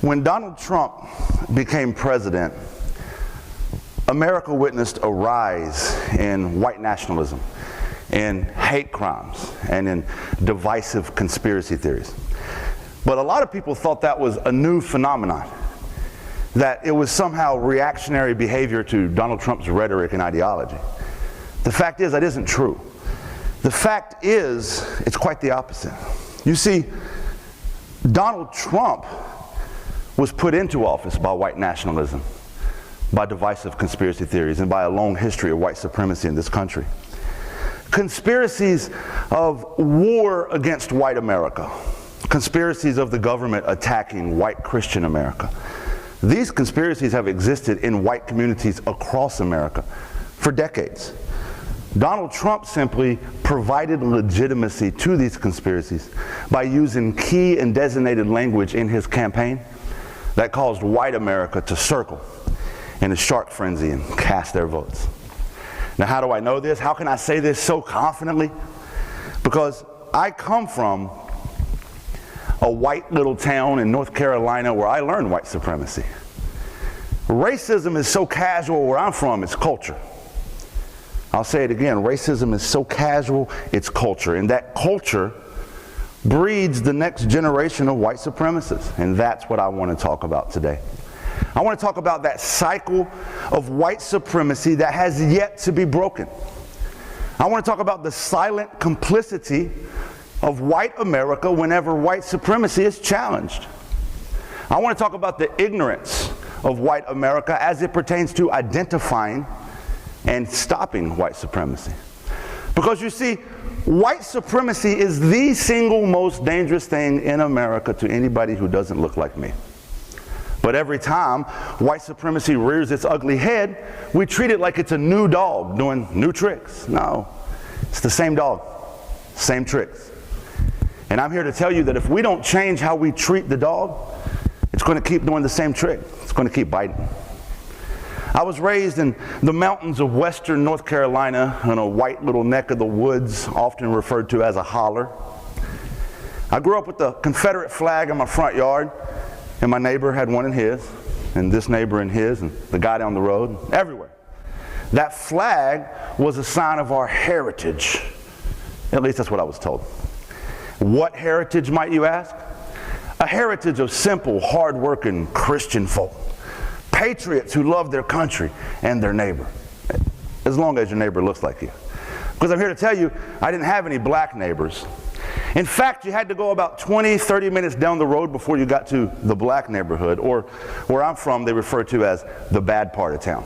When Donald Trump became president, America witnessed a rise in white nationalism, in hate crimes, and in divisive conspiracy theories. But a lot of people thought that was a new phenomenon, that it was somehow reactionary behavior to Donald Trump's rhetoric and ideology. The fact is, that isn't true. The fact is, it's quite the opposite. You see, Donald Trump was put into office by white nationalism, by divisive conspiracy theories, and by a long history of white supremacy in this country. Conspiracies of war against white America, conspiracies of the government attacking white Christian America. These conspiracies have existed in white communities across America for decades. Donald Trump simply provided legitimacy to these conspiracies by using key and designated language in his campaign that caused white America to circle in a shark frenzy and cast their votes. Now, how do I know this? How can I say this so confidently? Because I come from a white little town in North Carolina where I learned white supremacy. Racism is so casual where I'm from, it's culture. I'll say it again, racism is so casual, it's culture. And that culture breeds the next generation of white supremacists. And that's what I want to talk about today. I want to talk about that cycle of white supremacy that has yet to be broken. I want to talk about the silent complicity of white America whenever white supremacy is challenged. I want to talk about the ignorance of white America as it pertains to identifying and stopping white supremacy. Because you see, white supremacy is the single most dangerous thing in America to anybody who doesn't look like me. But every time white supremacy rears its ugly head, we treat it like it's a new dog doing new tricks. No, it's the same dog, same tricks. And I'm here to tell you that if we don't change how we treat the dog, it's going to keep doing the same trick. It's going to keep biting. I was raised in the mountains of western North Carolina in a white little neck of the woods, often referred to as a holler. I grew up with the Confederate flag in my front yard, and my neighbor had one in his, and this neighbor in his, and the guy down the road, everywhere. That flag was a sign of our heritage. At least that's what I was told. What heritage, might you ask? A heritage of simple, hard-working Christian folk. Patriots who love their country and their neighbor, as long as your neighbor looks like you. Because I'm here to tell you, I didn't have any black neighbors. In fact, you had to go about 20, 30 minutes down the road before you got to the black neighborhood, or where I'm from, they refer to as the bad part of town.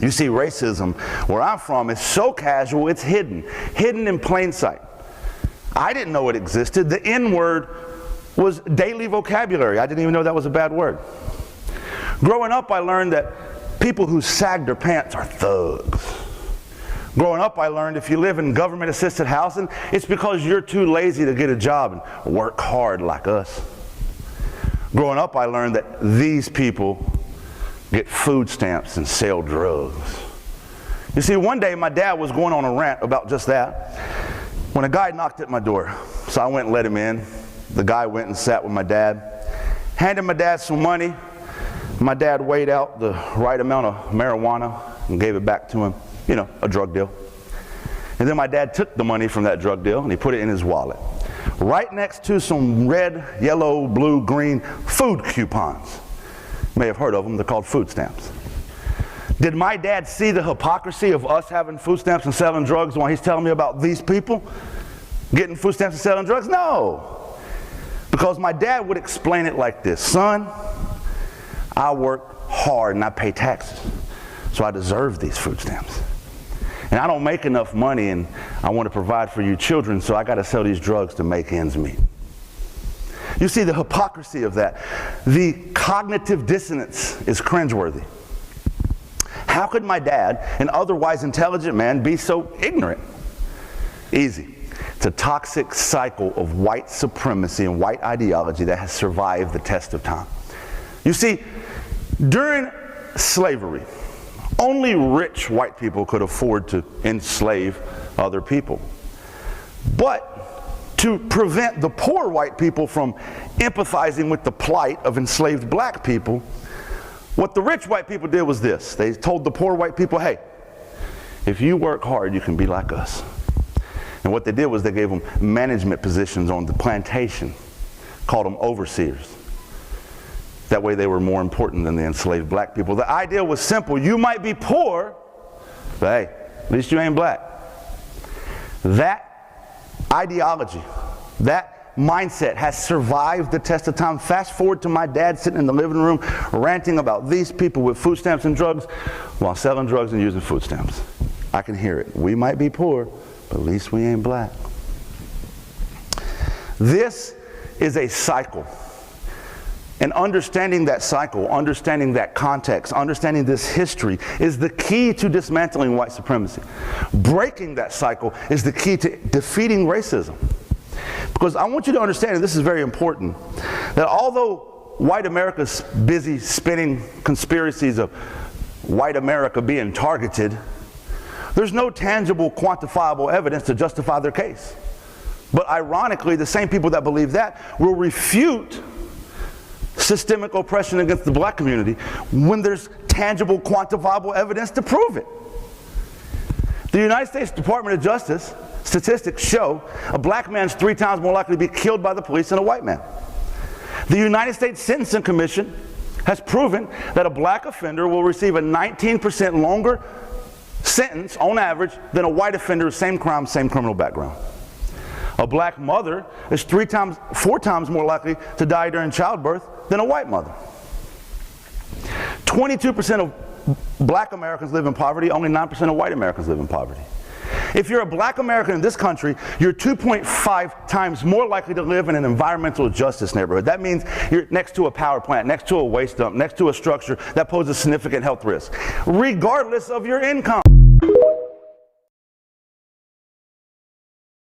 You see, racism, where I'm from, is so casual, it's hidden in plain sight. I didn't know it existed. The N-word was daily vocabulary. I didn't even know that was a bad word. Growing up, I learned that people who sag their pants are thugs. Growing up, I learned if you live in government-assisted housing, it's because you're too lazy to get a job and work hard like us. Growing up, I learned that these people get food stamps and sell drugs. You see, one day my dad was going on a rant about just that when a guy knocked at my door. So I went and let him in. The guy went and sat with my dad, handed my dad some money. My dad weighed out the right amount of marijuana and gave it back to him, you know, a drug deal. And then my dad took the money from that drug deal and he put it in his wallet, right next to some red, yellow, blue, green food coupons. You may have heard of them, they're called food stamps. Did my dad see the hypocrisy of us having food stamps and selling drugs while he's telling me about these people getting food stamps and selling drugs? No. Because my dad would explain it like this: son, I work hard and I pay taxes, so I deserve these food stamps. And I don't make enough money and I want to provide for you children, so I got to sell these drugs to make ends meet. You see the hypocrisy of that. The cognitive dissonance is cringeworthy. How could my dad, an otherwise intelligent man, be so ignorant? Easy. It's a toxic cycle of white supremacy and white ideology that has survived the test of time. You see, during slavery, only rich white people could afford to enslave other people. But to prevent the poor white people from empathizing with the plight of enslaved black people, what the rich white people did was this. They told the poor white people, hey, if you work hard, you can be like us. And what they did was they gave them management positions on the plantation, called them overseers. That way they were more important than the enslaved black people. The idea was simple. You might be poor, but hey, at least you ain't black. That ideology, that mindset has survived the test of time. Fast forward to my dad sitting in the living room ranting about these people with food stamps and drugs while selling drugs and using food stamps. I can hear it. We might be poor, but at least we ain't black. This is a cycle. And understanding that cycle, understanding that context, understanding this history is the key to dismantling white supremacy. Breaking that cycle is the key to defeating racism. Because I want you to understand, and this is very important, that although white America's busy spinning conspiracies of white America being targeted, there's no tangible, quantifiable evidence to justify their case. But ironically, the same people that believe that will refute systemic oppression against the black community when there's tangible, quantifiable evidence to prove it. The United States Department of Justice statistics show a black man's 3 times more likely to be killed by the police than a white man. The United States Sentencing Commission has proven that a black offender will receive a 19% longer sentence on average than a white offender, same crime, same criminal background. A black mother is 4 times more likely to die during childbirth than a white mother. 22% of black Americans live in poverty, only 9% of white Americans live in poverty. If you're a black American in this country, you're 2.5 times more likely to live in an environmental justice neighborhood. That means you're next to a power plant, next to a waste dump, next to a structure that poses significant health risk, regardless of your income.